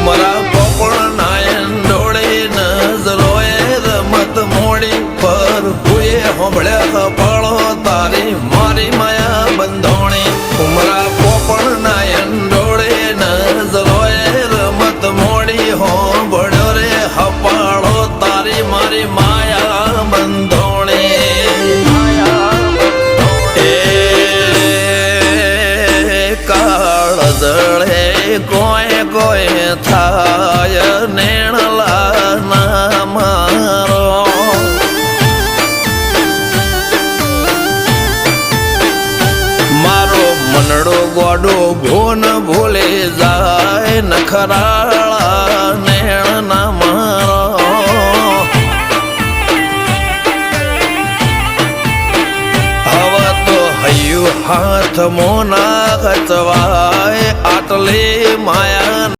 મારા પોપણ નાયન ડોળે નજરોએ રમત મોડી પર હુએ હોંભળ્યા પાળો તારી મારી માયા બંધોણી મારા પોપણ નાયન ડોળે નજરોએ રમત મોડી હોંભળ્યો રે હપાળો તારી મારી માયા બંધોણી કાળ જળે કોઈ કોઈ થાય નેણલા ના મારો મારો મનડો ગોડો ભૂન ભૂલે જાય નખરાળા નેણ ના મારો હવે તો હૈયું હાથ મોના ખચવાય આટલી માયા